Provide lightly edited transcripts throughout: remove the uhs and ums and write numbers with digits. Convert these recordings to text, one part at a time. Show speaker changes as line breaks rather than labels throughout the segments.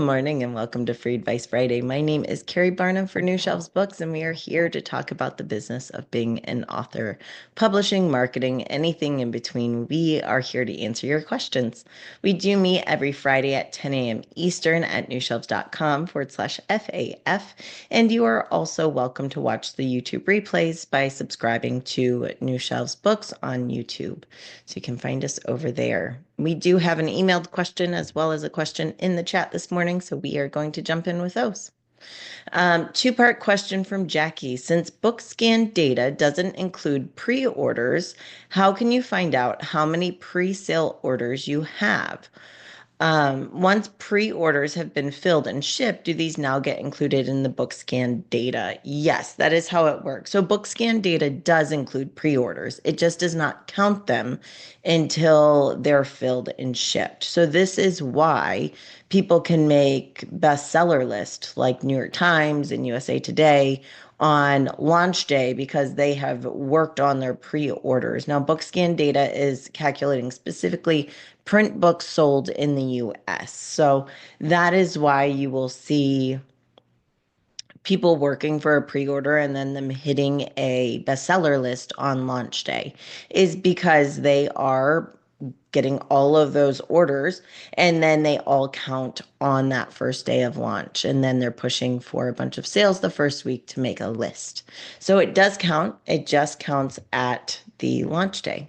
morning and welcome to Free Advice Friday. My name is Keri Barnum for New Shelves Books, and we are here to talk about the business of being an author, publishing, marketing, anything in between. We are here to answer your questions. We do meet every Friday at 10 a.m. Eastern at newshelves.com/FAF, and you are also welcome to watch the YouTube replays by subscribing to New Shelves Books on YouTube. So you can find us over there. We do have an emailed question as well as a question in the chat this morning, so we are going to jump in with those. Two-part question from Jackie. Since BookScan data doesn't include pre-orders, how can you find out how many pre-sale orders you have? Once pre-orders have been filled and shipped, do these now get included in the BookScan data? Yes, that is how it works. So BookScan data does include pre-orders. It just does not count them until they're filled and shipped. So this is why people can make bestseller lists like New York Times and USA Today on launch day because they have worked on their pre-orders. Now, BookScan data is calculating specifically print books sold in the US. So that is why you will see people working for a pre-order and then them hitting a bestseller list on launch day is because they are getting all of those orders and then they all count on that first day of launch, and then they're pushing for a bunch of sales the first week to make a list. So it does count. It just counts at the launch day.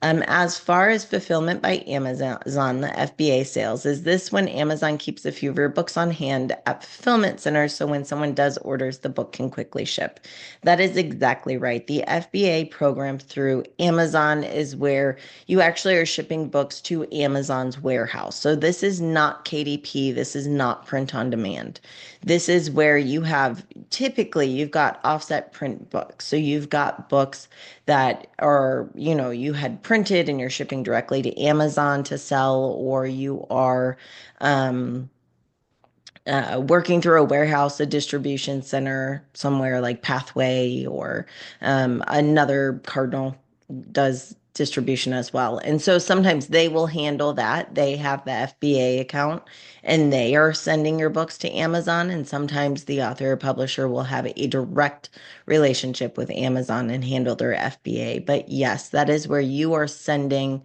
As far as fulfillment by Amazon, the FBA sales, is this when Amazon keeps a few of your books on hand at fulfillment centers so when someone does orders, the book can quickly ship? That is exactly right. The FBA program through Amazon is where you actually are shipping books to Amazon's warehouse. So this is not KDP. This is not print on demand. This is where you have, typically you've got offset print books. So you've got books that are, you had printed and you're shipping directly to Amazon to sell, or you are working through a warehouse, a distribution center somewhere like Pathway, or another Cardinal does distribution as well. And so sometimes they will handle that. They have the FBA account and they are sending your books to Amazon. And sometimes the author or publisher will have a direct relationship with Amazon and handle their FBA. But yes, that is where you are sending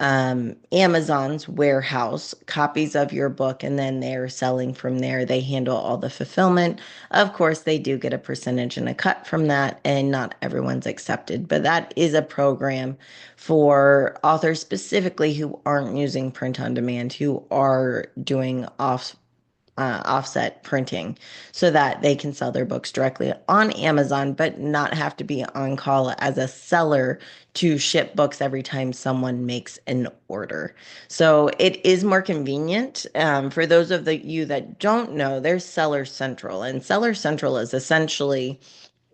Amazon's warehouse copies of your book, and then they're selling from there. They handle all the fulfillment. Of course, they do get a percentage and a cut from that, and not everyone's accepted. But that is a program for authors specifically who aren't using print on demand, who are doing offset printing so that they can sell their books directly on Amazon, but not have to be on call as a seller to ship books every time someone makes an order. So it is more convenient. For those of you that don't know, there's Seller Central, and Seller Central is essentially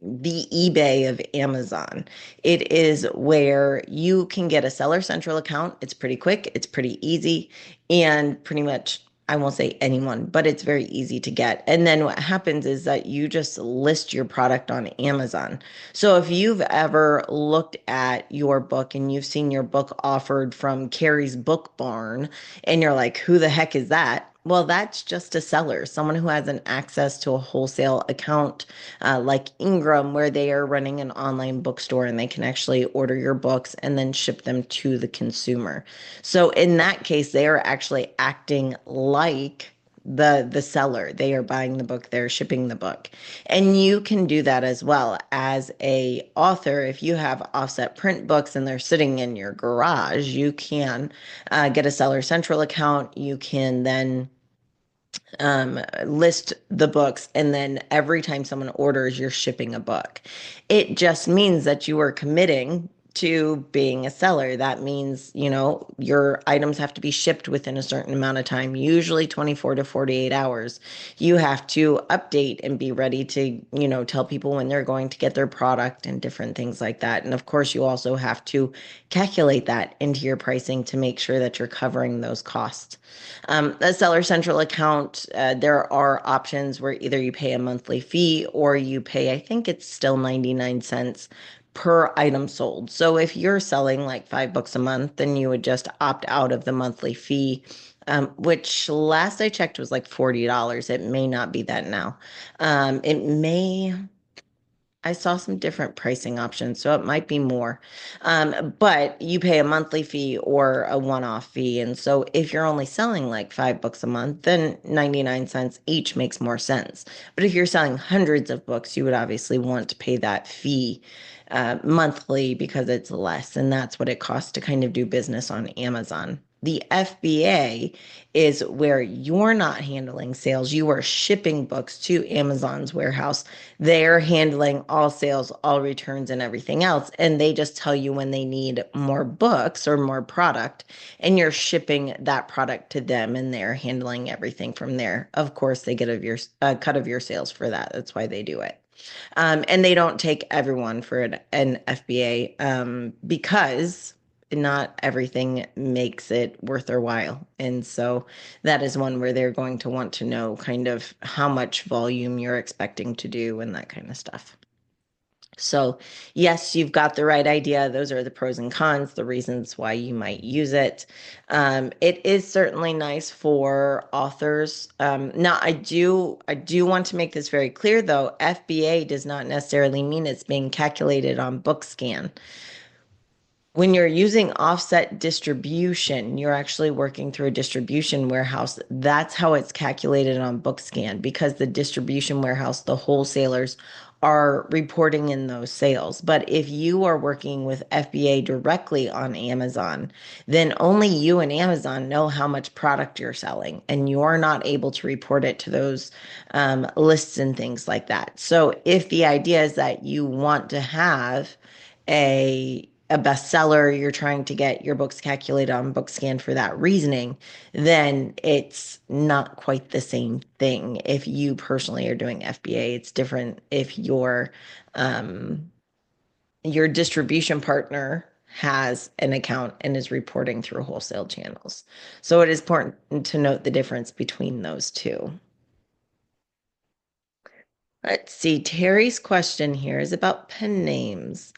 the eBay of Amazon. It is where you can get a Seller Central account. It's pretty quick, it's pretty easy, and pretty much, I won't say anyone, but it's very easy to get. And then what happens is that you just list your product on Amazon. So if you've ever looked at your book and you've seen your book offered from Keri's Book Barn and you're like, who the heck is that? Well, that's just a seller, someone who has an access to a wholesale account like Ingram, where they are running an online bookstore and they can actually order your books and then ship them to the consumer. So in that case, they are actually acting like the seller. They are buying the book, they're shipping the book. And you can do that as well as a author. If you have offset print books and they're sitting in your garage, you can get a Seller Central account. You can then list the books, and then every time someone orders, you're shipping a book. It just means that you are committing to being a seller. That means, your items have to be shipped within a certain amount of time, usually 24 to 48 hours. You have to update and be ready to, tell people when they're going to get their product and different things like that. And of course, you also have to calculate that into your pricing to make sure that you're covering those costs. The Seller Central account, there are options where either you pay a monthly fee or you pay, I think it's still 99 cents per item sold. So if you're selling like 5 books a month, then you would just opt out of the monthly fee which last I checked was like $40. It may not be that now. It may. I saw some different pricing options, so it might be more. But you pay a monthly fee or a one-off fee. And so if you're only selling like 5 books a month, then 99 cents each makes more sense. But if you're selling hundreds of books, you would obviously want to pay that fee monthly because it's less. And that's what it costs to kind of do business on Amazon. The FBA is where you're not handling sales. You are shipping books to Amazon's warehouse. They're handling all sales, all returns, and everything else. And they just tell you when they need more books or more product, and you're shipping that product to them, and they're handling everything from there. Of course, they get a cut of your sales for that. That's why they do it. And they don't take everyone for an FBA because not everything makes it worth their while. And so that is one where they're going to want to know kind of how much volume you're expecting to do and that kind of stuff. So, yes, you've got the right idea. Those are the pros and cons, the reasons why you might use it. It is certainly nice for authors. Now, I do want to make this very clear, though. FBA does not necessarily mean it's being calculated on BookScan. When you're using offset distribution, you're actually working through a distribution warehouse. That's how it's calculated on BookScan because the distribution warehouse, the wholesalers are reporting in those sales. But if you are working with FBA directly on Amazon, then only you and Amazon know how much product you're selling, and you're not able to report it to those lists and things like that. So if the idea is that you want to have a bestseller, you're trying to get your books calculated on BookScan for that reasoning, then it's not quite the same thing. If you personally are doing FBA, it's different if your distribution partner has an account and is reporting through wholesale channels. So it is important to note the difference between those two. Let's see. Terry's question here is about pen names.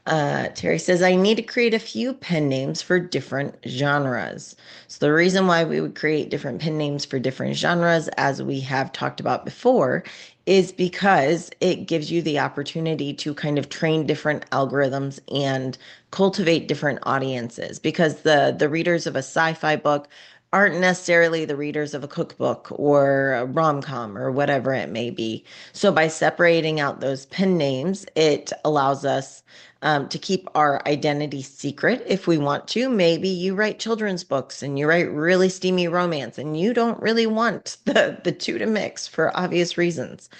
Terry says, I need to create a few pen names for different genres. So the reason why we would create different pen names for different genres, as we have talked about before, is because it gives you the opportunity to kind of train different algorithms and cultivate different audiences. Because the readers of a sci-fi book aren't necessarily the readers of a cookbook or a rom-com or whatever it may be. So by separating out those pen names, it allows us to keep our identity secret if we want to. Maybe you write children's books and you write really steamy romance and you don't really want the two to mix for obvious reasons.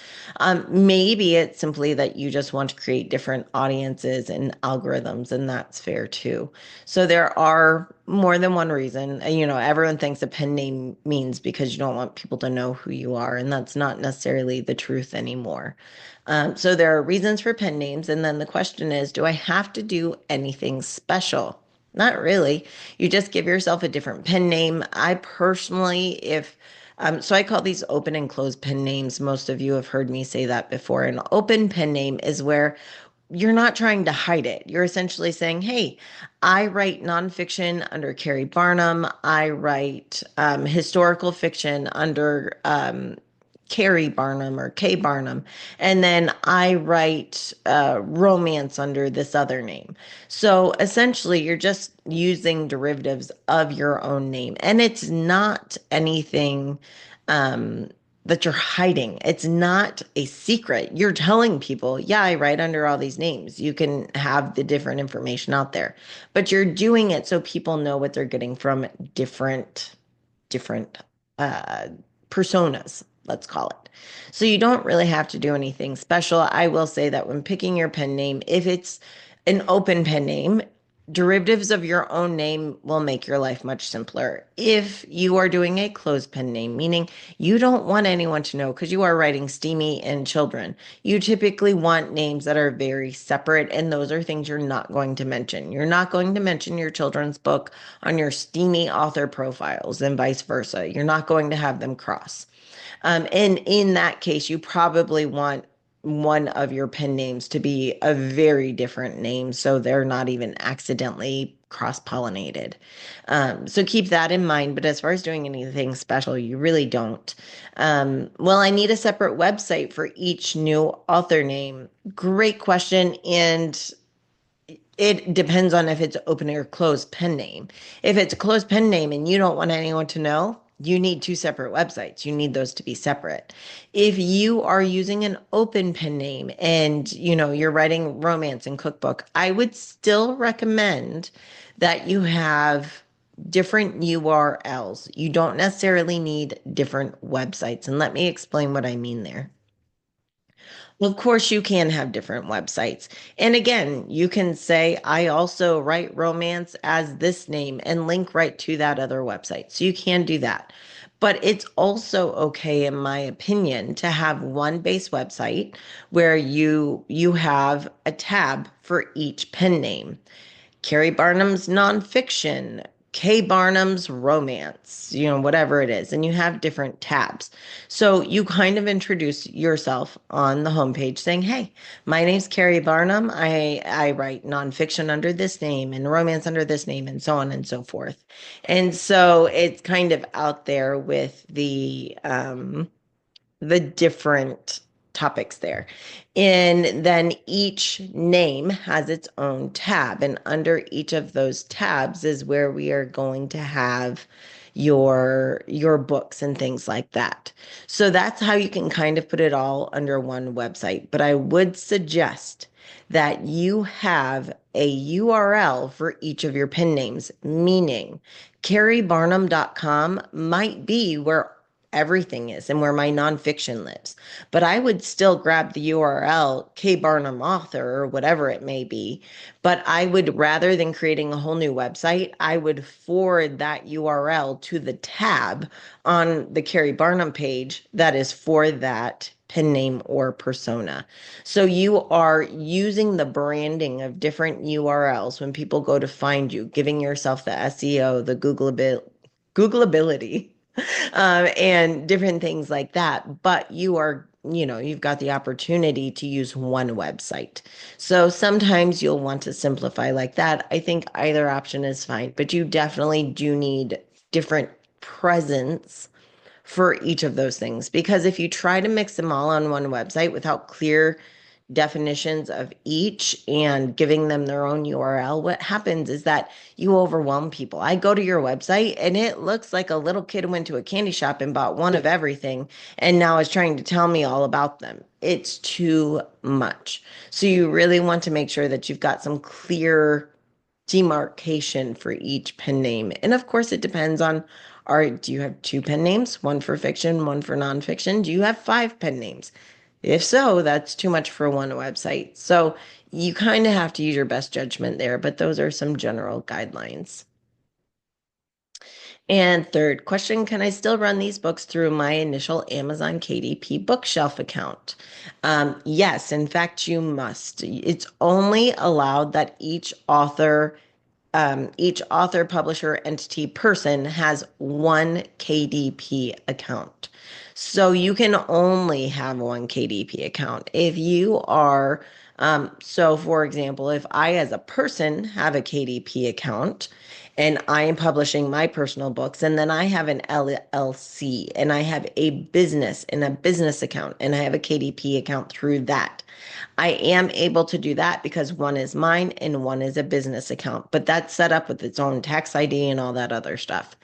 Maybe it's simply that you just want to create different audiences and algorithms, and that's fair too. So there are more than one reason. Everyone thinks a pen name means because you don't want people to know who you are, and that's not necessarily the truth anymore. So there are reasons for pen names, and then the question is, do I have to do anything special? Not really. You just give yourself a different pen name. I personally, if so I call these open and closed pen names. Most of you have heard me say that before. An open pen name is where you're not trying to hide it. You're essentially saying, hey, I write nonfiction under Keri Barnum. I write historical fiction under Keri Barnum or K Barnum. And then I write romance under this other name. So essentially, you're just using derivatives of your own name. And it's not anything um, that you're hiding. It's not a secret. You're telling people, yeah, I write under all these names. You can have the different information out there, but you're doing it so people know what they're getting from different uh, personas, let's call it. So you don't really have to do anything special. I will say that when picking your pen name, if it's an open pen name, derivatives of your own name will make your life much simpler. If you are doing a closed pen name, meaning you don't want anyone to know because you are writing steamy and children, you typically want names that are very separate, and those are things you're not going to mention. You're not going to mention your children's book on your steamy author profiles and vice versa. You're not going to have them cross. And in that case, you probably want one of your pen names to be a very different name so they're not even accidentally cross-pollinated. So keep that in mind. But as far as doing anything special, you really don't. Well, I need a separate website for each new author name. Great question. And it depends on if it's open or closed pen name. If it's a closed pen name and you don't want anyone to know, you need two separate websites. You need those to be separate. If you are using an open pen name and you're writing romance and cookbook, I would still recommend that you have different URLs. You don't necessarily need different websites. And let me explain what I mean there. Well, of course, you can have different websites. And again, you can say, I also write romance as this name and link right to that other website. So you can do that. But it's also okay, in my opinion, to have one base website where you have a tab for each pen name. Keri Barnum's nonfiction, K Barnum's romance, whatever it is. And you have different tabs. So you kind of introduce yourself on the homepage saying, hey, my name's Keri Barnum. I write nonfiction under this name and romance under this name and so on and so forth. And so it's kind of out there with the different topics there. And then each name has its own tab. And under each of those tabs is where we are going to have your books and things like that. So that's how you can kind of put it all under one website. But I would suggest that you have a URL for each of your pen names, meaning keribarnum.com might be where everything is and where my nonfiction lives. But I would still grab the URL, K Barnum author or whatever it may be. But I would, rather than creating a whole new website, I would forward that URL to the tab on the Keri Barnum page that is for that pen name or persona. So you are using the branding of different URLs when people go to find you, giving yourself the SEO, the Googleability, and different things like that. But you've got the opportunity to use one website. So sometimes you'll want to simplify like that. I think either option is fine, but you definitely do need different presence for each of those things. Because if you try to mix them all on one website without clear definitions of each and giving them their own URL, what happens is that you overwhelm people. I go to your website and it looks like a little kid went to a candy shop and bought one of everything and now is trying to tell me all about them. It's too much. So you really want to make sure that you've got some clear demarcation for each pen name. And of course, it depends on, do you have two pen names, one for fiction, one for nonfiction? Do you have five pen names? If so, that's too much for one website. So you kind of have to use your best judgment there, but those are some general guidelines. And third question, can I still run these books through my initial Amazon KDP bookshelf account? Yes, in fact, you must. It's only allowed that each author, publisher, entity, person has one KDP account. So you can only have one KDP account. If you are, so for example, if I as a person have a KDP account and I am publishing my personal books, and then I have an LLC and I have a business and a business account and I have a KDP account through that. I am able to do that because one is mine and one is a business account, but that's set up with its own tax ID and all that other stuff.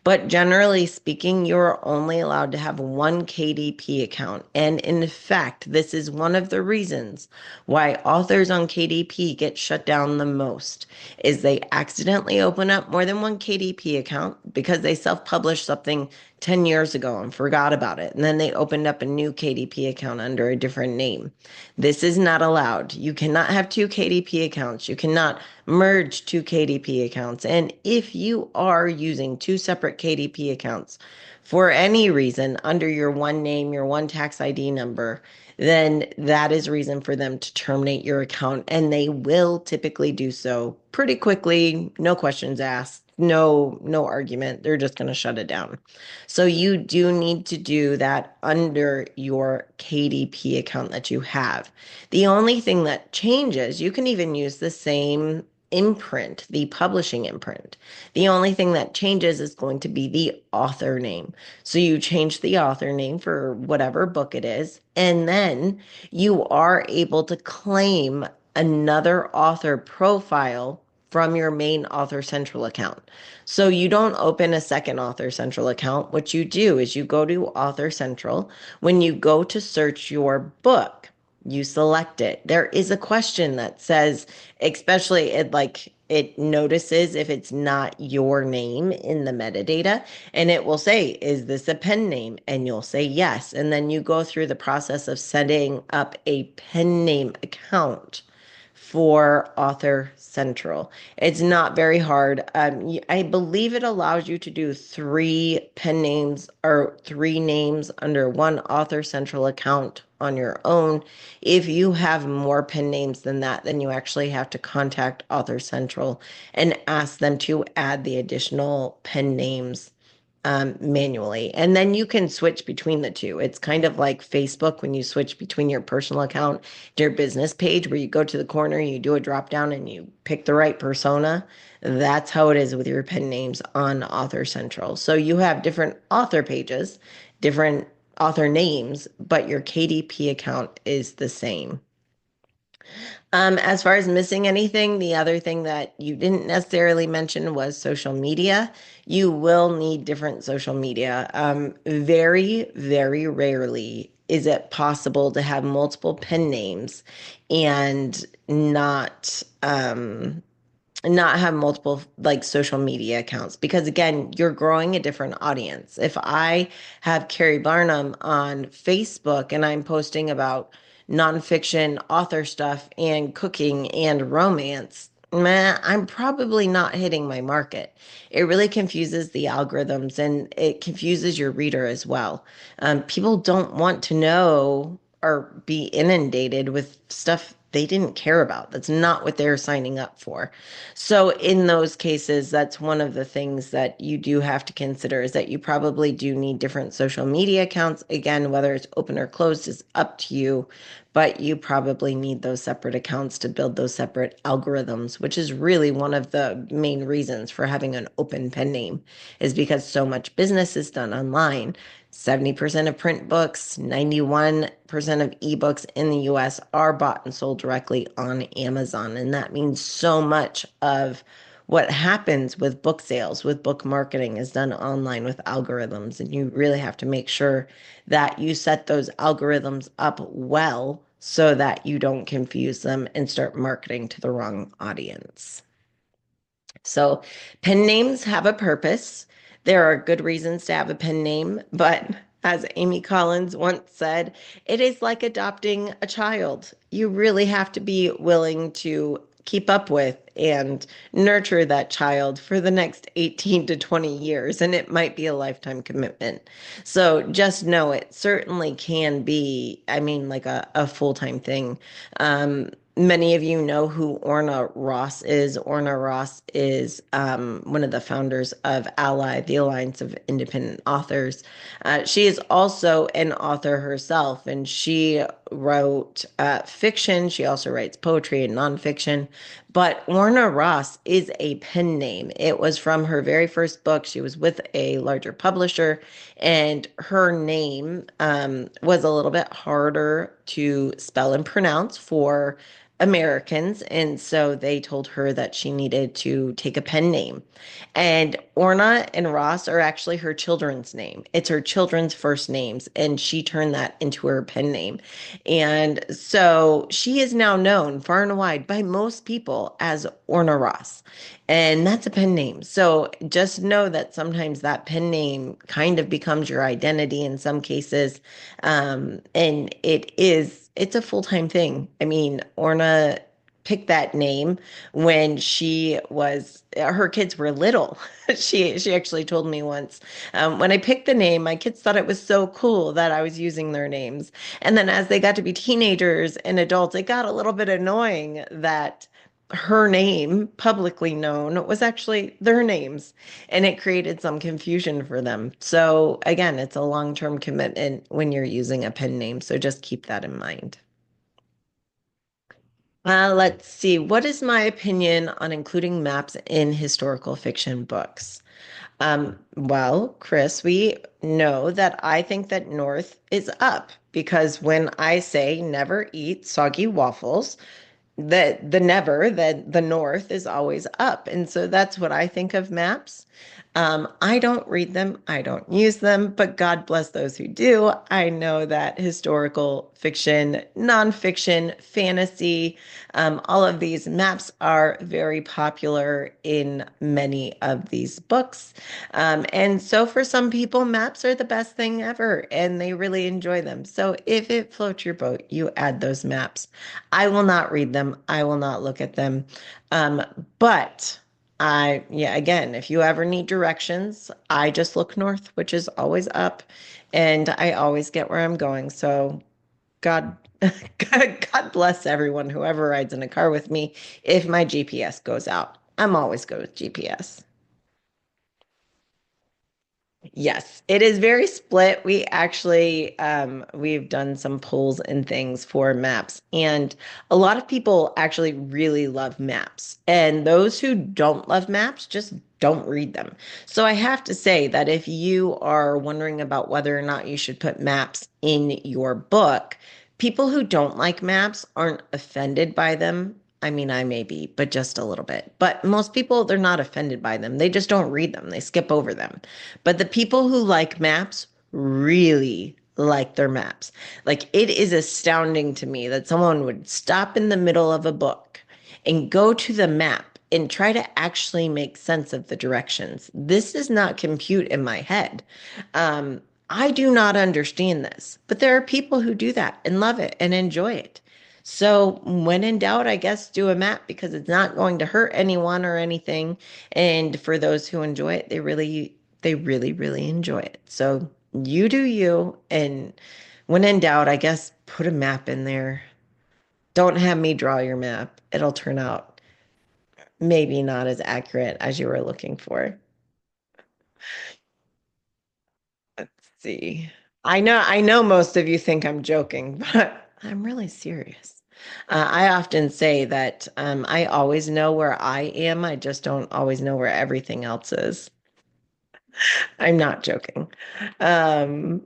But generally speaking, you're only allowed to have one KDP account. And in fact, this is one of the reasons why authors on KDP get shut down the most, is they accidentally open up more than one KDP account because they self-published something 10 years ago and forgot about it. And then they opened up a new KDP account under a different name. This is not allowed. You cannot have two KDP accounts. You cannot merge two KDP accounts. And if you are using two separate KDP accounts for any reason under your one name, your one tax ID number, then that is reason for them to terminate your account. And they will typically do so pretty quickly, no questions asked, no argument. They're just going to shut it down. So you do need to do that under your KDP account that you have. The only thing that changes, you can even use the same imprint, the publishing imprint. The only thing that changes is going to be the author name. So you change the author name for whatever book it is, and then you are able to claim another author profile from your main Author Central account. So you don't open a second Author Central account. What you do is you go to Author Central. When you go to search your book, you select it. There is a question that says, especially it notices if it's not your name in the metadata, and it will say, is this a pen name? And you'll say yes. And then you go through the process of setting up a pen name account for Author Central. It's not very hard. I believe it allows you to do three pen names or three names under one Author Central account on your own. If you have more pen names than that, then you actually have to contact Author Central and ask them to add the additional pen names manually. And then you can switch between the two. It's kind of like Facebook when you switch between your personal account to your business page, where you go to the corner, you do a drop down, and you pick the right persona. That's how it is with your pen names on Author Central. So you have different author pages, different author names, but your KDP account is the same. As far as missing anything, the other thing that you didn't necessarily mention was social media. You will need different social media. Very, very rarely is it possible to have multiple pen names and not have multiple like social media accounts, because again, you're growing a different audience. If I have Keri Barnum on Facebook and I'm posting about nonfiction author stuff and cooking and romance, man, I'm probably not hitting my market. It really confuses the algorithms and it confuses your reader as well. People don't want to know or be inundated with stuff they didn't care about. That's not what they're signing up for. So in those cases, that's one of the things that you do have to consider, is that you probably do need different social media accounts. Again, whether it's open or closed is up to you, but you probably need those separate accounts to build those separate algorithms, which is really one of the main reasons for having an open pen name, is because so much business is done online. 70% of print books, 91% of ebooks in the US are bought and sold directly on Amazon. And that means so much of what happens with book sales, with book marketing, is done online with algorithms. And you really have to make sure that you set those algorithms up well so that you don't confuse them and start marketing to the wrong audience. So pen names have a purpose. There are good reasons to have a pen name, but as Amy Collins once said, it is like adopting a child. You really have to be willing to keep up with and nurture that child for the next 18 to 20 years, and it might be a lifetime commitment. So just know it certainly can be, I mean, like a full-time thing. Many of you know who Orna Ross is. Orna Ross is one of the founders of Ally, the Alliance of Independent Authors. She is also an author herself, and she wrote fiction. She also writes poetry and nonfiction. But Orna Ross is a pen name. It was from her very first book. She was with a larger publisher, and her name was a little bit harder to spell and pronounce for Americans. And so they told her that she needed to take a pen name. And Orna and Ross are actually her children's name. It's her children's first names, and she turned that into her pen name. And so she is now known far and wide by most people as Orna Ross. And that's a pen name. So just know that sometimes that pen name kind of becomes your identity in some cases. And it's a full-time thing. I mean, Orna picked that name when her kids were little. She actually told me once, when I picked the name, my kids thought it was so cool that I was using their names. And then as they got to be teenagers and adults, it got a little bit annoying that her name, publicly known, was actually their names, and it created some confusion for them. So again, it's a long-term commitment when you're using a pen name, so just keep that in mind. Let's see. What is my opinion on including maps in historical fiction books? Well, Chris, we know that I think that north is up because when I say never eat soggy waffles, the north is always up. And so that's what I think of maps. I don't read them, I don't use them, but God bless those who do. I know that historical fiction, nonfiction, fantasy, all of these maps are very popular in many of these books. And so for some people, maps are the best thing ever and they really enjoy them. So if it floats your boat, you add those maps. I will not read them. I will not look at them. Um, but yeah, again, if you ever need directions, I just look north, which is always up, and I always get where I'm going. So God, God bless everyone, whoever rides in a car with me. If my GPS goes out, I'm always good with GPS. Yes, it is very split. We actually we've done some polls and things for maps, and a lot of people actually really love maps. And those who don't love maps just don't read them. So I have to say that if you are wondering about whether or not you should put maps in your book, people who don't like maps aren't offended by them. I mean, I may be, but just a little bit. But most people, they're not offended by them. They just don't read them. They skip over them. But the people who like maps really like their maps. Like it is astounding to me that someone would stop in the middle of a book and go to the map and try to actually make sense of the directions. This does not compute in my head. I do not understand this, but there are people who do that and love it and enjoy it. So when in doubt, I guess do a map because it's not going to hurt anyone or anything. And for those who enjoy it, they really enjoy it. So you do you. And when in doubt, I guess put a map in there. Don't have me draw your map. It'll turn out maybe not as accurate as you were looking for. Let's see. I know most of you think I'm joking, but I'm really serious. I often say that I always know where I am. I just don't always know where everything else is. I'm not joking. Um,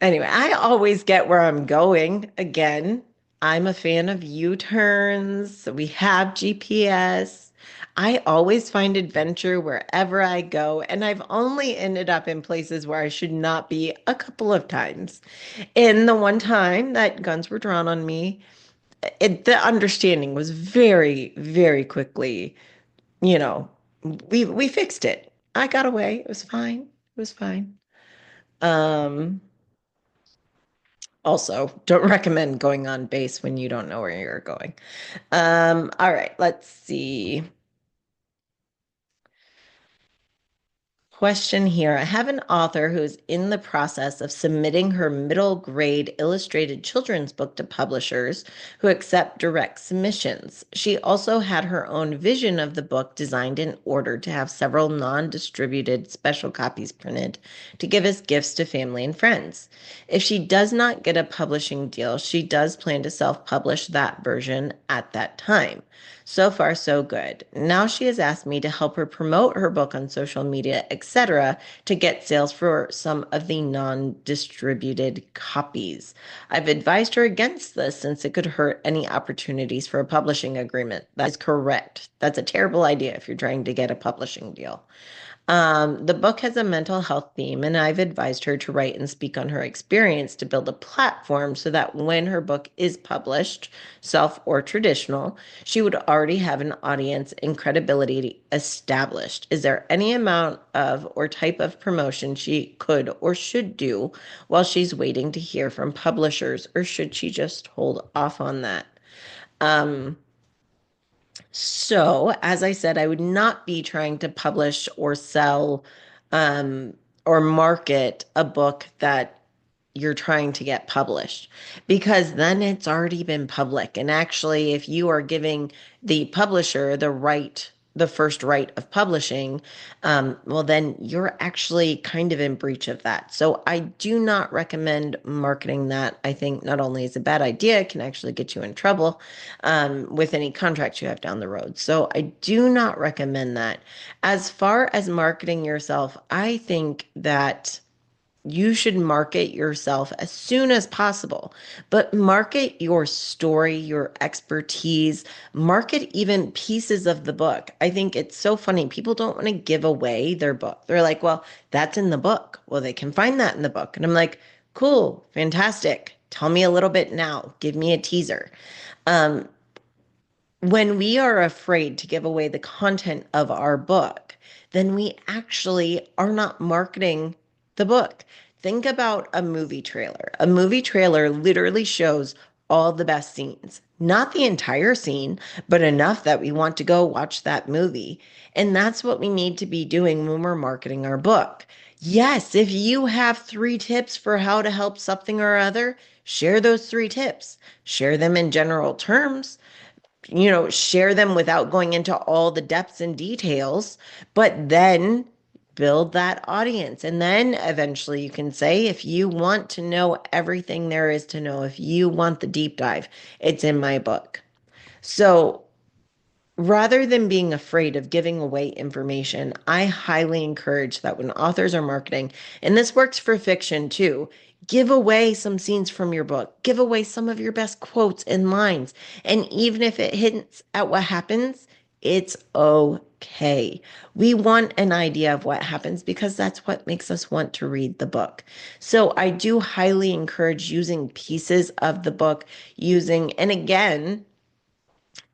Anyway, I always get where I'm going. Again, I'm a fan of U-turns. We have GPS. I always find adventure wherever I go, and I've only ended up in places where I should not be a couple of times. And the one time that guns were drawn on me, the understanding was very, very quickly, you know, we fixed it. I got away. It was fine. It was fine. Um, Also, don't recommend going on base when you don't know where you're going. All right, let's see. Question here. I have an author who's in the process of submitting her middle grade illustrated children's book to publishers who accept direct submissions. She also had her own vision of the book designed and ordered to have several non-distributed special copies printed to give as gifts to family and friends. If she does not get a publishing deal, she does plan to self-publish that version at that time. So far, so good. Now she has asked me to help her promote her book on social media, etc., to get sales for some of the non-distributed copies. I've advised her against this since it could hurt any opportunities for a publishing agreement. That is correct. That's a terrible idea if you're trying to get a publishing deal. The book has a mental health theme, and I've advised her to write and speak on her experience to build a platform so that when her book is published, self or traditional, she would already have an audience and credibility established. Is there any amount of or type of promotion she could or should do while she's waiting to hear from publishers, or should she just hold off on that? Um, so, as I said, I would not be trying to publish or sell um, or market a book that you're trying to get published because then it's already been public. And actually, if you are giving the publisher the right the first right of publishing, well, then you're actually kind of in breach of that. So I do not recommend marketing that. I think not only is a bad idea, it can actually get you in trouble with any contracts you have down the road. So I do not recommend that. As far as marketing yourself, I think that you should market yourself as soon as possible, but market your story, your expertise, market even pieces of the book. I think it's so funny. People don't want to give away their book. They're like, well, that's in the book. Well, they can find that in the book. And I'm like, cool, fantastic. Tell me a little bit now. Give me a teaser. Um, when we are afraid to give away the content of our book, then we actually are not marketing the book. Think about a movie trailer. A movie trailer literally shows all the best scenes, not the entire scene, but enough that we want to go watch that movie. And that's what we need to be doing when we're marketing our book. Yes, if you have 3 tips for how to help something or other, share those 3 tips. Share them in general terms, share them without going into all the depths and details, but then build that audience. And then eventually you can say, if you want to know everything there is to know, if you want the deep dive, it's in my book. So rather than being afraid of giving away information, I highly encourage that when authors are marketing, and this works for fiction too, give away some scenes from your book, give away some of your best quotes and lines. And even if it hints at what happens, it's okay. We want an idea of what happens because that's what makes us want to read the book. So I do highly encourage using pieces of the book, and again,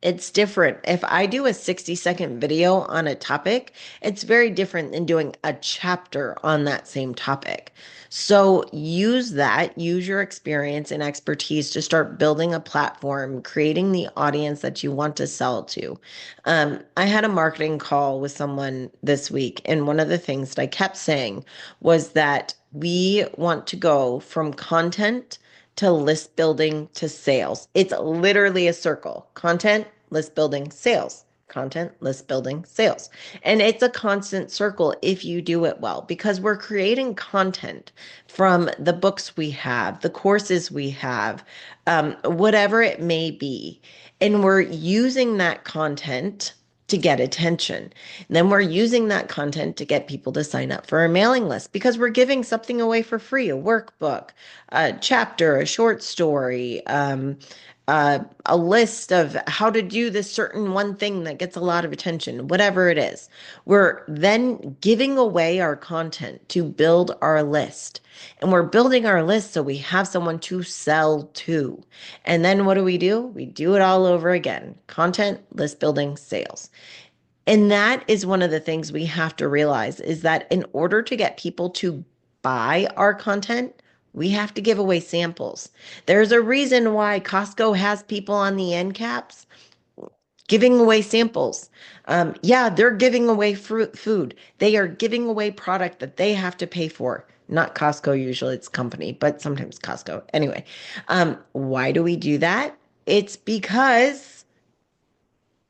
it's different. If I do a 60-second video on a topic, it's very different than doing a chapter on that same topic. So use your experience and expertise to start building a platform, creating the audience that you want to sell to. I had a marketing call with someone this week, and one of the things that I kept saying was that we want to go from content to list building to sales. It's literally a circle. Content, list building, sales. Content, list building, sales. And it's a constant circle if you do it well, because we're creating content from the books we have, the courses we have, whatever it may be. And we're using that content to get attention. And then we're using that content to get people to sign up for our mailing list because we're giving something away for free, a workbook, a chapter, a short story, a list of how to do this certain one thing that gets a lot of attention, whatever it is. We're then giving away our content to build our list. And we're building our list so we have someone to sell to. And then what do? We do it all over again. Content, list building, sales. And that is one of the things we have to realize is that in order to get people to buy our content, we have to give away samples. There's a reason why Costco has people on the end caps giving away samples. Yeah, they're giving away food. They are giving away product that they have to pay for. Not Costco, usually it's company, but sometimes Costco. Anyway, why do we do that? It's because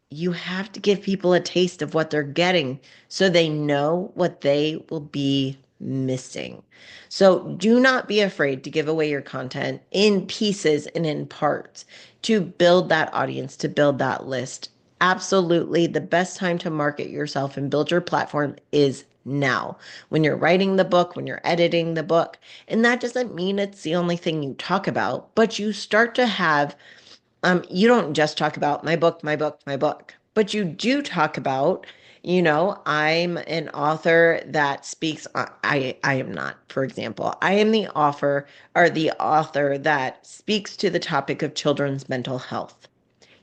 you have to give people a taste of what they're getting so they know what they will be missing. So do not be afraid to give away your content in pieces and in parts to build that audience, to build that list. Absolutely, the best time to market yourself and build your platform is now, when you're writing the book, when you're editing the book. And that doesn't mean it's the only thing you talk about, but you start to have you don't just talk about my book, my book, my book, but you do talk about, I'm an author that speaks. I am not, for example, I am the author that speaks to the topic of children's mental health.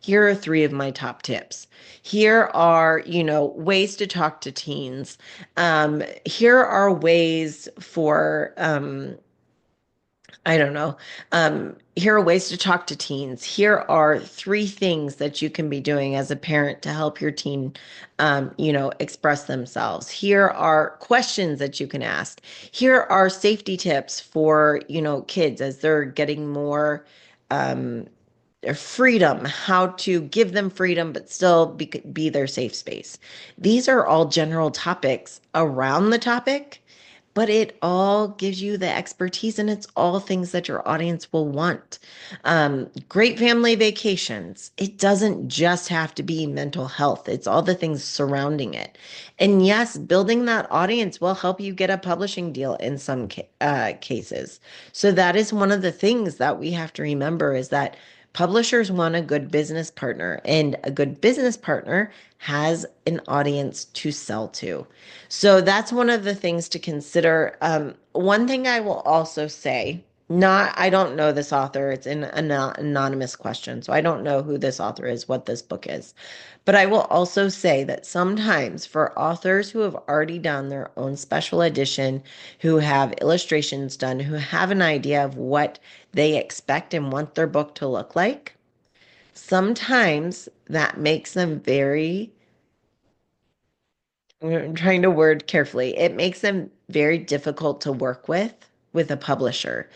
Here are 3 of my top tips. Here are, ways to talk to teens. Here are ways for, I don't know. Here are ways to talk to teens. Here are 3 things that you can be doing as a parent to help your teen, express themselves. Here are questions that you can ask. Here are safety tips for, kids as they're getting more, their freedom, how to give them freedom, but still be their safe space. These are all general topics around the topic, but it all gives you the expertise and it's all things that your audience will want. Great family vacations. It doesn't just have to be mental health, it's all the things surrounding it. And yes, building that audience will help you get a publishing deal in some cases. So that is one of the things that we have to remember is that publishers want a good business partner, and a good business partner has an audience to sell to. So that's one of the things to consider. One thing I will also say, not, I don't know this author. It's an anonymous question. So I don't know who this author is, what this book is. But I will also say that sometimes for authors who have already done their own special edition, who have illustrations done, who have an idea of what they expect and want their book to look like, sometimes that makes them very, I'm trying to word carefully, it makes them very difficult to work with a publisher.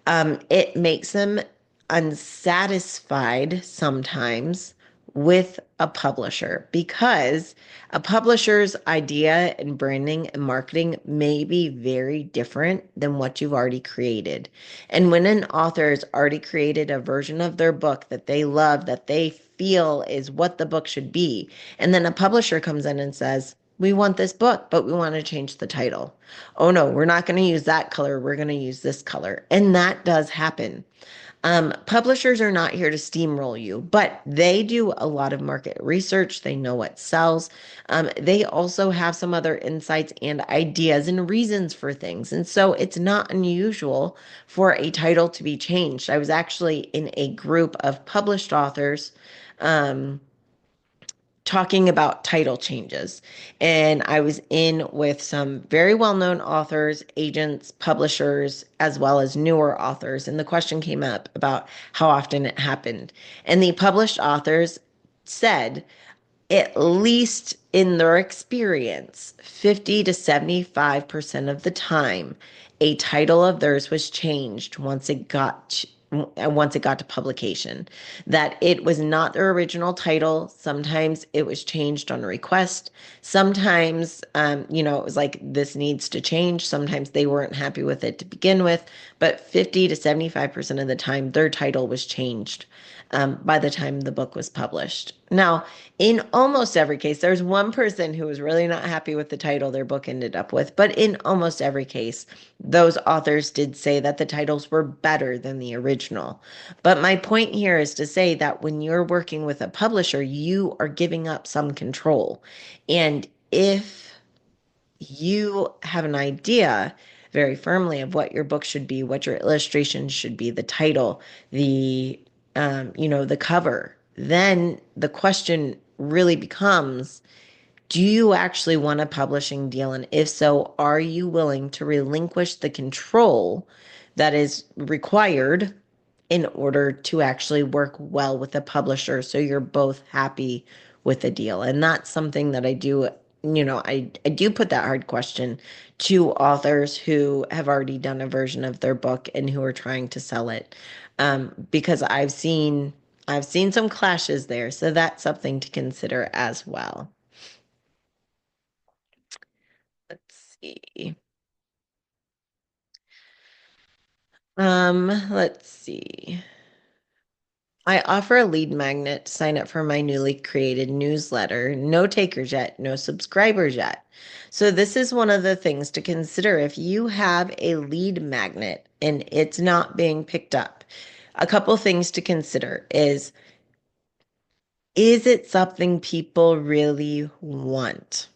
It makes them unsatisfied sometimes with a publisher because a publisher's idea and branding and marketing may be very different than what you've already created. And when an author has already created a version of their book that they love, that they feel is what the book should be, and then a publisher comes in and says, we want this book, but we want to change the title. Oh no, we're not going to use that color. We're going to use this color. And that does happen. Publishers are not here to steamroll you, but they do a lot of market research. They know what sells. They also have some other insights and ideas and reasons for things. And so it's not unusual for a title to be changed. I was actually in a group of published authors. Um, talking about title changes. And I was in with some very well-known authors, agents, publishers, as well as newer authors. And the question came up about how often it happened. And the published authors said at least in their experience, 50 to 75% of the time, a title of theirs was changed once it got to publication. That it was not their original title. Sometimes it was changed on request. Sometimes, it was like, this needs to change. Sometimes they weren't happy with it to begin with, but 50 to 75% of the time, their title was changed by the time the book was published. Now, in almost every case, there's one person who was really not happy with the title their book ended up with, but in almost every case, those authors did say that the titles were better than the original. But my point here is to say that when you're working with a publisher, you are giving up some control. And if you have an idea very firmly of what your book should be, what your illustrations should be, the title, the cover, then the question really becomes, do you actually want a publishing deal? And if so, are you willing to relinquish the control that is required in order to actually work well with a publisher so you're both happy with the deal? And that's something that I do, I do put that hard question to authors who have already done a version of their book and who are trying to sell it. Because I've seen some clashes there. So that's something to consider as well. Let's see. Let's see. I offer a lead magnet to sign up for my newly created newsletter. No takers yet, no subscribers yet. So this is one of the things to consider if you have a lead magnet and it's not being picked up. A couple things to consider is it something people really want?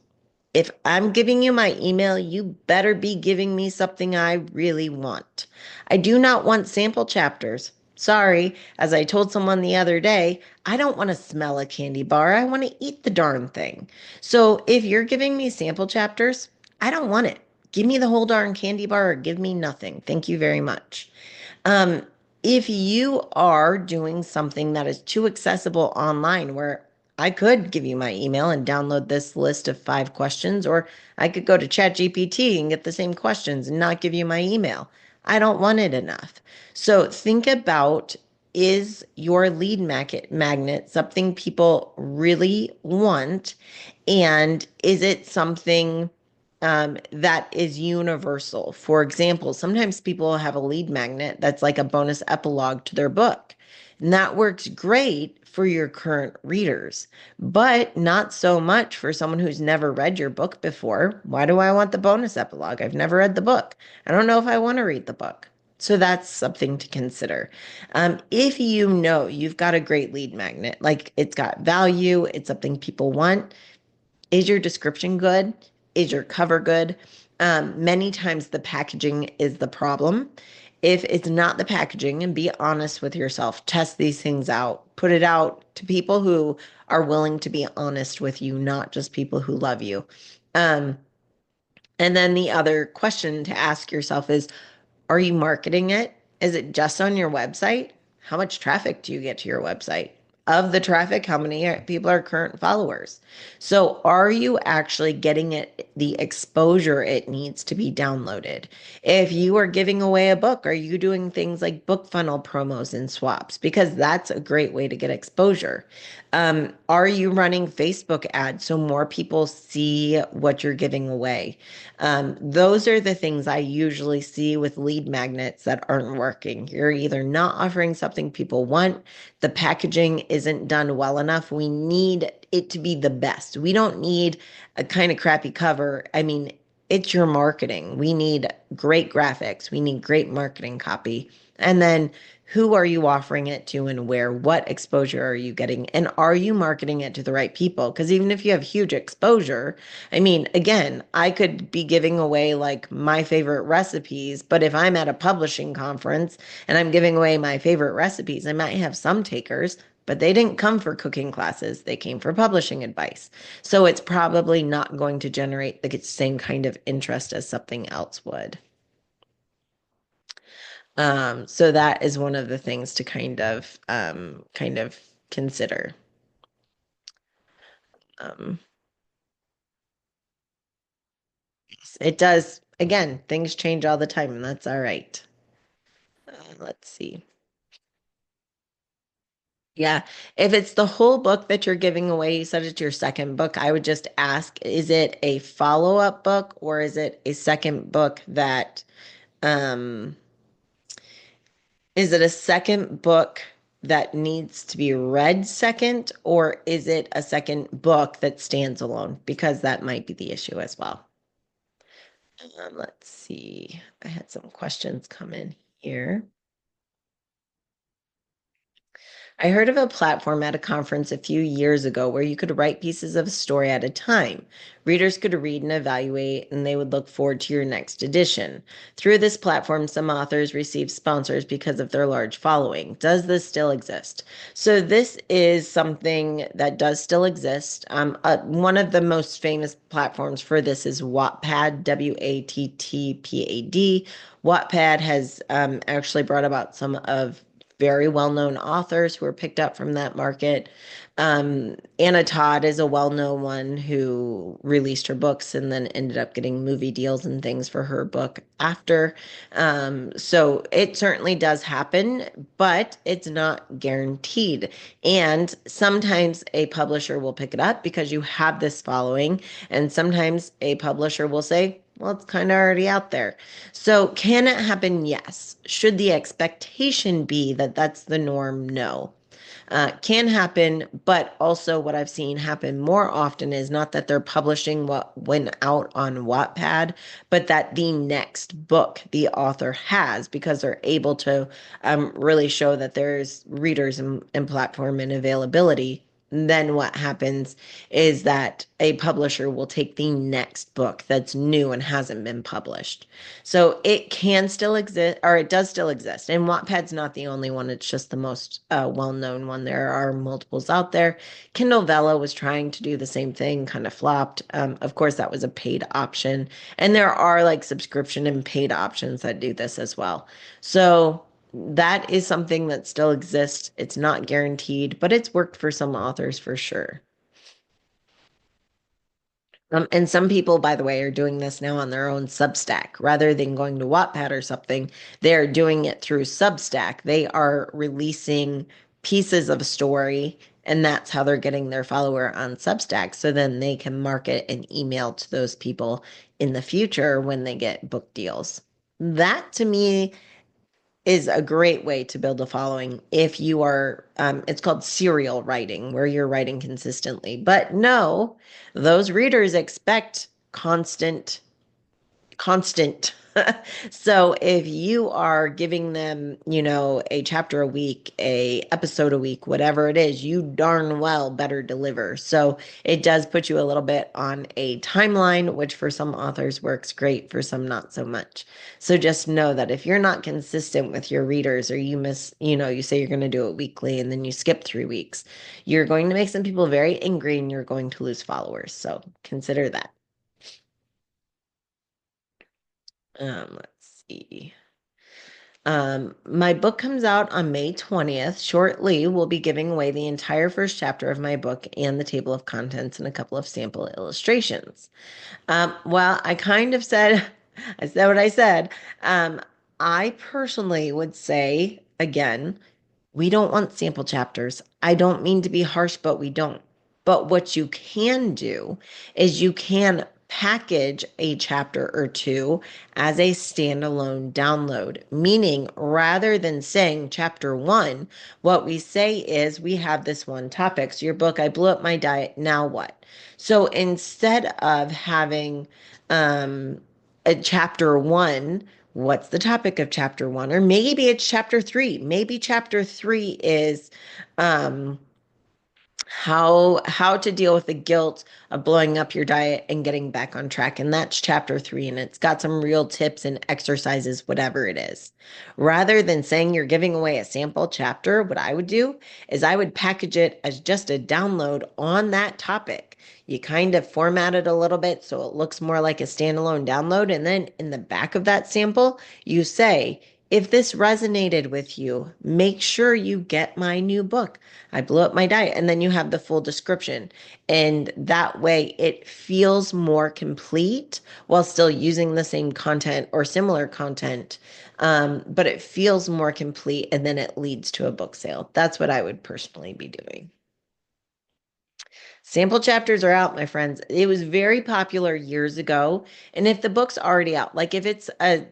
If I'm giving you my email, you better be giving me something I really want. I do not want sample chapters. Sorry, as I told someone the other day, I don't want to smell a candy bar. I want to eat the darn thing. So if you're giving me sample chapters, I don't want it. Give me the whole darn candy bar or give me nothing. Thank you very much. Um, if you are doing something that is too accessible online, where I could give you my email and download this list of 5 questions, or I could go to ChatGPT and get the same questions and not give you my email. I don't want it enough. So think about is your lead magnet something people really want? And is it something that is universal? For example, sometimes people have a lead magnet that's like a bonus epilogue to their book. And that works great for your current readers, but not so much for someone who's never read your book before. Why do I want the bonus epilogue? I've never read the book. I don't know if I want to read the book. So that's something to consider. If you know you've got a great lead magnet, like it's got value, it's something people want, is your description good? Is your cover good? Many times the packaging is the problem. If it's not the packaging, and be honest with yourself, test these things out, put it out to people who are willing to be honest with you, not just people who love you. Um, and then the other question to ask yourself is, are you marketing it? Is it just on your website? How much traffic do you get to your website? Of the traffic, how many people are current followers? So, are you actually getting it the exposure it needs to be downloaded? If you are giving away a book, are you doing things like book funnel promos and swaps? Because that's a great way to get exposure. Are you running Facebook ads so more people see what you're giving away? Those are the things I usually see with lead magnets that aren't working. You're either not offering something people want, the packaging isn't done well enough. We need it to be the best. We don't need a kind of crappy cover. I mean, it's your marketing. We need great graphics. We need great marketing copy. And then who are you offering it to and where? What exposure are you getting? And are you marketing it to the right people? Because even if you have huge exposure, I mean, again, I could be giving away like my favorite recipes, but if I'm at a publishing conference and I'm giving away my favorite recipes, I might have some takers, but they didn't come for cooking classes. They came for publishing advice. So it's probably not going to generate the same kind of interest as something else would. So that is one of the things to kind of consider. Um, it does, again, things change all the time, and that's all right. Let's see. Yeah. If it's the whole book that you're giving away, you said it's your second book, I would just ask, is it a follow-up book or is it a second book that um is it a second book that needs to be read second, or is it a second book that stands alone? Because that might be the issue as well. Let's see. I had some questions come in here. I heard of a platform at a conference a few years ago where you could write pieces of a story at a time. Readers could read and evaluate, and they would look forward to your next edition. Through this platform, some authors receive sponsors because of their large following. Does this still exist? So, this is something that does still exist. One of the most famous platforms for this is Wattpad, Wattpad. Wattpad has actually brought about some of very well-known authors who were picked up from that market. Anna Todd is a well-known one who released her books and then ended up getting movie deals and things for her book after. So it certainly does happen, but it's not guaranteed. And sometimes a publisher will pick it up because you have this following, and sometimes a publisher will say, well, it's kind of already out there. So, can it happen? Yes. Should the expectation be that that's the norm? No. Can happen, but also what I've seen happen more often is not that they're publishing what went out on Wattpad, but that the next book the author has, because they're able to really show that there's readers and platform and availability. Then what happens is that a publisher will take the next book that's new and hasn't been published. So it can still exist, or it does still exist. And Wattpad's not the only one, it's just the most well-known one. There are multiples out there. Kindle Vella was trying to do the same thing, kind of flopped. Of course, that was a paid option. And there are like subscription and paid options that do this as well. So that is something that still exists. It's not guaranteed, but it's worked for some authors for sure. And some people, by the way, are doing this now on their own Substack rather than going to Wattpad or something. They're doing it through Substack. They are releasing pieces of a story, and that's how they're getting their follower on Substack. So then they can market and email to those people in the future when they get book deals. That to me is a great way to build a following if you are, it's called serial writing, where you're writing consistently. But no, those readers expect constant. So if you are giving them, a chapter a week, a episode a week, whatever it is, you darn well better deliver. So it does put you a little bit on a timeline, which for some authors works great, for some not so much. So just know that if you're not consistent with your readers, or you miss, you say you're going to do it weekly and then you skip 3 weeks, you're going to make some people very angry and you're going to lose followers. So consider that. Let's see. My book comes out on May 20th. Shortly, we'll be giving away the entire first chapter of my book and the table of contents and a couple of sample illustrations. Well, I kind of said, I said what I said. Um, I personally would say, again, we don't want sample chapters. I don't mean to be harsh, but we don't. But what you can do is you can package a chapter or two as a standalone download, meaning rather than saying chapter one, what we say is we have this one topic. So your book, I blew up my diet. Now what? So instead of having um, a chapter one, what's the topic of chapter one? Or maybe it's chapter three. Maybe chapter three is um, how to deal with the guilt of blowing up your diet and getting back on track. And that's chapter three. And it's got some real tips and exercises, whatever it is. Rather than saying you're giving away a sample chapter, what I would do is I would package it as just a download on that topic. You kind of format it a little bit so it looks more like a standalone download. And then in the back of that sample, you say, if this resonated with you, make sure you get my new book. I blew up my diet. And then you have the full description. And that way it feels more complete while still using the same content or similar content. But it feels more complete and then it leads to a book sale. That's what I would personally be doing. Sample chapters are out, my friends. It was very popular years ago. And if the book's already out, like if it's a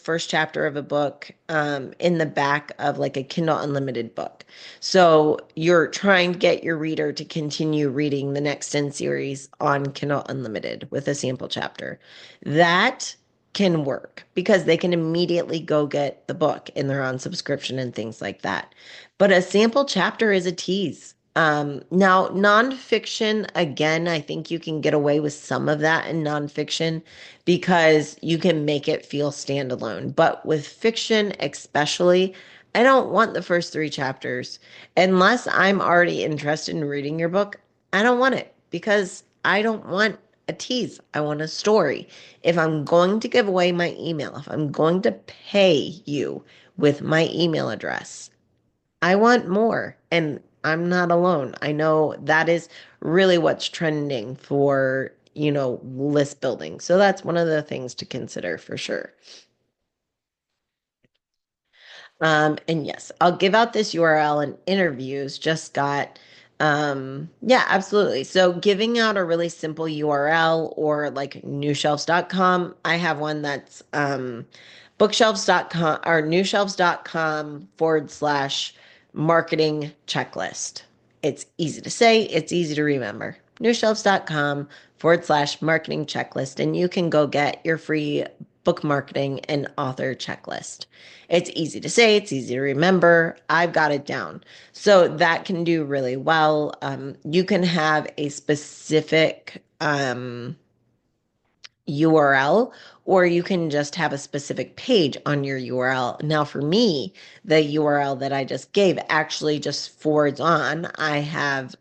first chapter of a book in the back of like a Kindle Unlimited book. So you're trying to get your reader to continue reading the next in series on Kindle Unlimited with a sample chapter. That can work because they can immediately go get the book and they're on subscription and things like that. But a sample chapter is a tease. Now, nonfiction, again, I think you can get away with some of that in nonfiction because you can make it feel standalone. But with fiction, especially, I don't want the first three chapters. Unless I'm already interested in reading your book, I don't want it because I don't want a tease. I want a story. If I'm going to give away my email, if I'm going to pay you with my email address, I want more. And I'm not alone. I know that is really what's trending for, list building. So that's one of the things to consider for sure. And yes, I'll give out this URL and interviews just got, yeah, absolutely. So giving out a really simple URL or like newshelves.com. I have one that's, bookshelves.com or newshelves.com/ marketing checklist. It's easy to say, it's easy to remember. Newshelves.com / marketing checklist. And you can go get your free book marketing and author checklist. It's easy to say, it's easy to remember. I've got it down. So that can do really well. You can have a specific URL, or you can just have a specific page on your URL. Now, for me, the URL that I just gave actually just forwards on. I have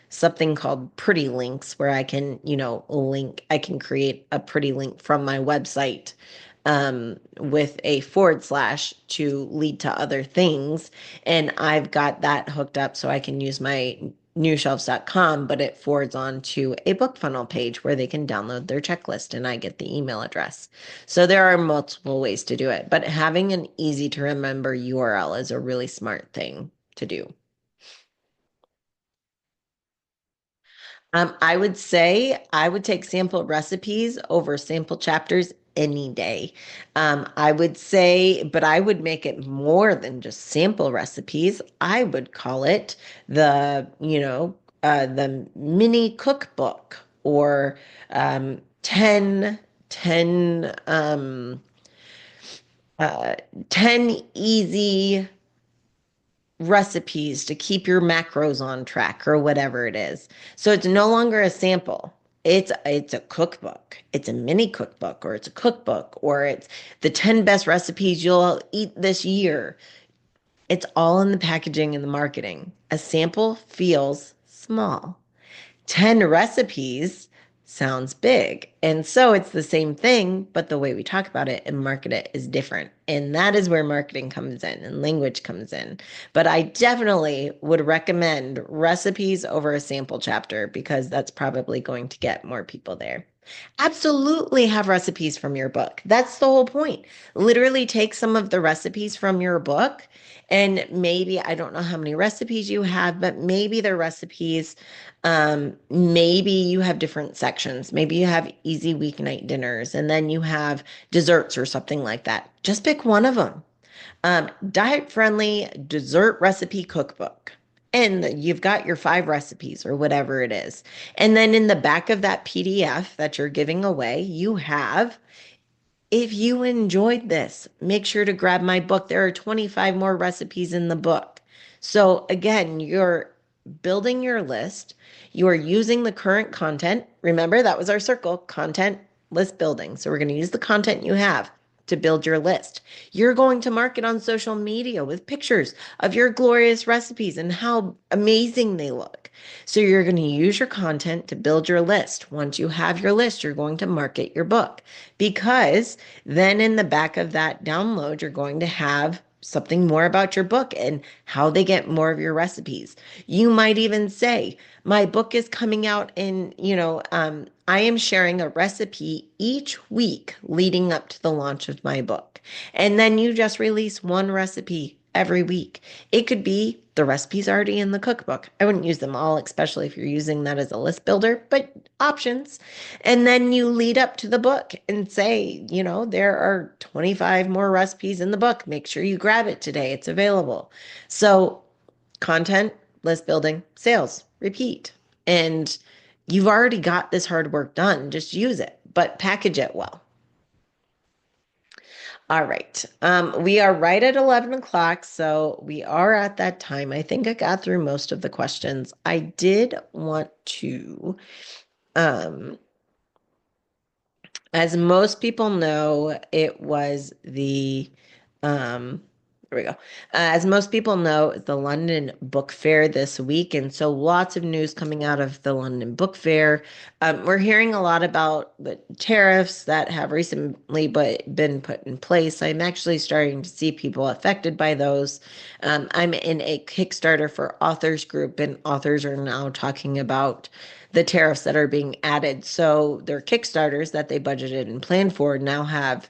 something called pretty links where I can, I can create a pretty link from my website with a / to lead to other things. And I've got that hooked up so I can use my newshelves.com, but it forwards on to a book funnel page where they can download their checklist and I get the email address. So there are multiple ways to do it, but having an easy to remember URL is a really smart thing to do. I would say I would take sample recipes over sample chapters any day. I would say, but I would make it more than just sample recipes. I would call it the mini cookbook or 10, 10, 10 easy recipes to keep your macros on track or whatever it is. So it's no longer a sample. It's a cookbook. It's a mini cookbook or it's a cookbook or it's the 10 best recipes you'll eat this year. It's all in the packaging and the marketing. A sample feels small. 10 recipes sounds big. And so it's the same thing, but the way we talk about it and market it is different. And that is where marketing comes in and language comes in. But I definitely would recommend recipes over a sample chapter because that's probably going to get more people there. Absolutely have recipes from your book. That's the whole point. Literally take some of the recipes from your book and maybe, I don't know how many recipes you have, but maybe the recipes, maybe you have different sections. Maybe you have easy weeknight dinners and then you have desserts or something like that. Just pick one of them. Diet friendly dessert recipe cookbook. And you've got your 5 recipes or whatever it is. And then in the back of that PDF that you're giving away, you have, if you enjoyed this, make sure to grab my book. There are 25 more recipes in the book. So again, you're building your list. You are using the current content. Remember, that was our circle, content, list building. So we're going to use the content you have to build your list. You're going to market on social media with pictures of your glorious recipes and how amazing they look. So you're going to use your content to build your list. Once you have your list, you're going to market your book because then in the back of that download, you're going to have something more about your book and how they get more of your recipes. You might even say, my book is coming out in, I am sharing a recipe each week leading up to the launch of my book. And then you just release one recipe every week. It could be the recipes already in the cookbook. I wouldn't use them all, especially if you're using that as a list builder, but options. And then you lead up to the book and say, there are 25 more recipes in the book. Make sure you grab it today. It's available. So, content, list building, sales, repeat. And you've already got this hard work done. Just use it, but package it well. All right. We are right at 11 o'clock, so we are at that time. I think I got through most of the questions. I did want to, um, as most people know, it was there we go. As most people know, it's the London Book Fair this week, and so lots of news coming out of the London Book Fair. We're hearing a lot about the tariffs that have recently been put in place. I'm actually starting to see people affected by those. I'm in a Kickstarter for authors group, and authors are now talking about the tariffs that are being added. So their Kickstarters that they budgeted and planned for now have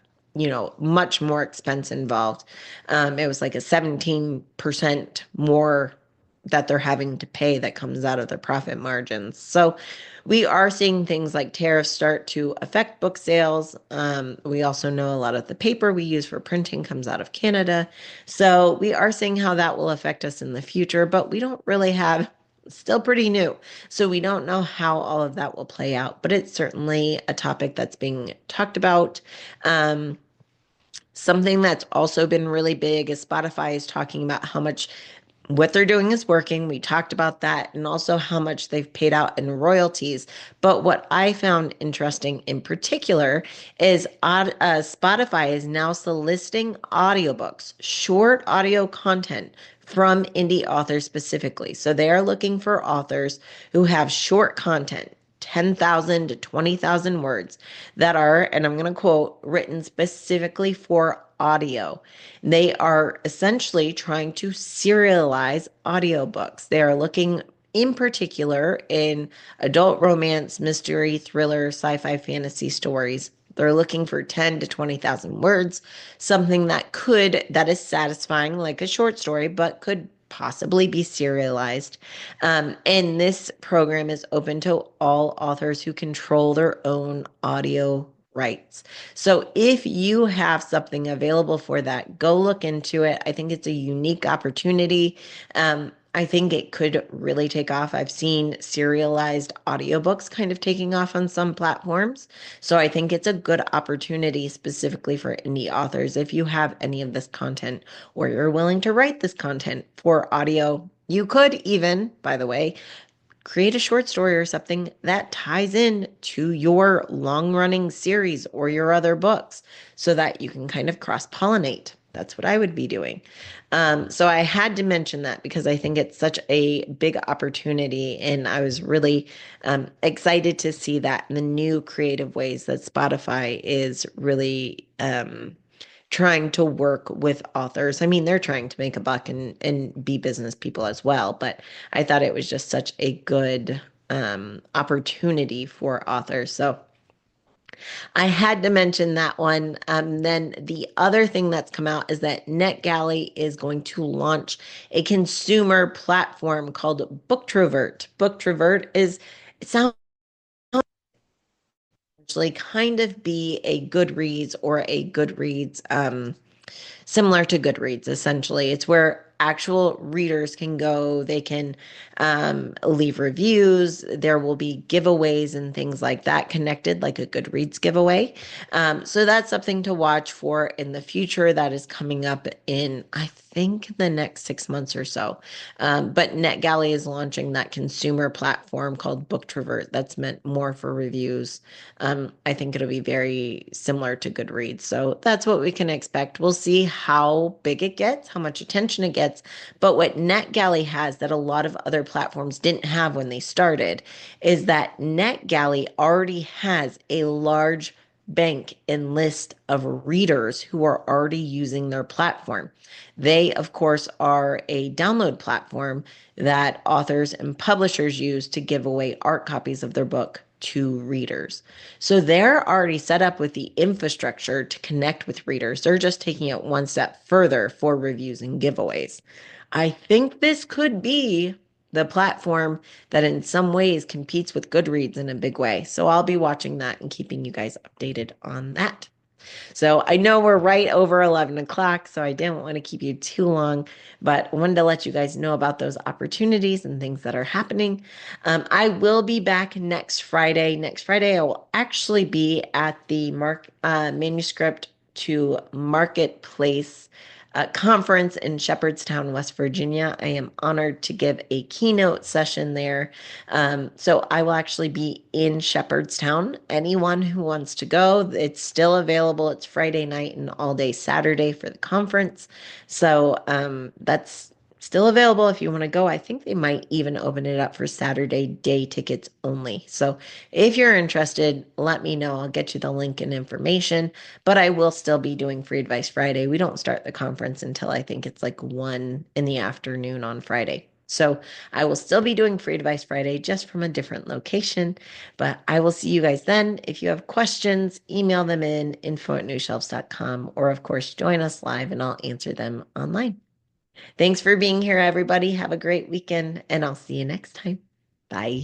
much more expense involved. It was like a 17% more that they're having to pay that comes out of their profit margins. So we are seeing things like tariffs start to affect book sales. We also know a lot of the paper we use for printing comes out of Canada. So we are seeing how that will affect us in the future, but we don't really have, still pretty new. So we don't know how all of that will play out, but it's certainly a topic that's being talked about. Something that's also been really big is Spotify is talking about how much what they're doing is working. We talked about that and also how much they've paid out in royalties. But what I found interesting in particular is Spotify is now soliciting audiobooks, short audio content from indie authors specifically. So they are looking for authors who have short content. 10,000 to 20,000 words that are, and I'm going to quote, written specifically for audio. They are essentially trying to serialize audiobooks. They are looking in particular in adult romance, mystery, thriller, sci-fi, fantasy stories. They're looking for 10 to 20,000 words, something that is satisfying like a short story, but could possibly be serialized. And this program is open to all authors who control their own audio rights. So if you have something available for that, go look into it. I think it's a unique opportunity. I think it could really take off. I've seen serialized audiobooks kind of taking off on some platforms. So I think it's a good opportunity specifically for indie authors. If you have any of this content or you're willing to write this content for audio, you could even, by the way, create a short story or something that ties in to your long running series or your other books so that you can kind of cross pollinate. That's what I would be doing. So I had to mention that because I think it's such a big opportunity. And I was really excited to see that in the new creative ways that Spotify is really trying to work with authors. I mean, they're trying to make a buck and be business people as well, but I thought it was just such a good opportunity for authors. So I had to mention that one. Then the other thing that's come out is that NetGalley is going to launch a consumer platform called Booktrovert. Booktrovert is, it sounds actually kind of be a Goodreads or a Goodreads similar to Goodreads, essentially. It's where actual readers can go, they can leave reviews. There will be giveaways and things like that connected, like a Goodreads giveaway. So that's something to watch for in the future that is coming up in, I think, the next 6 months or so. But NetGalley is launching that consumer platform called Booktrovert that's meant more for reviews. I think it'll be very similar to Goodreads. So that's what we can expect. We'll see how big it gets, how much attention it gets. But what NetGalley has that a lot of other platforms didn't have when they started is that NetGalley already has a large bank and list of readers who are already using their platform. They, of course, are a download platform that authors and publishers use to give away art copies of their book to readers. So they're already set up with the infrastructure to connect with readers. They're just taking it one step further for reviews and giveaways. I think this could be the platform that in some ways competes with Goodreads in a big way. So I'll be watching that and keeping you guys updated on that. So I know we're right over 11 o'clock, so I didn't want to keep you too long, but I wanted to let you guys know about those opportunities and things that are happening. I will be back next Friday. Next Friday, I will actually be at the Manuscript to Marketplace conference in Shepherdstown, West Virginia. I am honored to give a keynote session there. So I will actually be in Shepherdstown. Anyone who wants to go, it's still available. It's Friday night and all day Saturday for the conference. So that's still available if you want to go. I think they might even open it up for Saturday day tickets only. So if you're interested, let me know. I'll get you the link and information, but I will still be doing Free Advice Friday. We don't start the conference until I think it's like 1 in the afternoon on Friday. So I will still be doing Free Advice Friday just from a different location, but I will see you guys then. If you have questions, email them in info@newshelves.com, or of course, join us live and I'll answer them online. Thanks for being here, everybody. Have a great weekend, and I'll see you next time. Bye.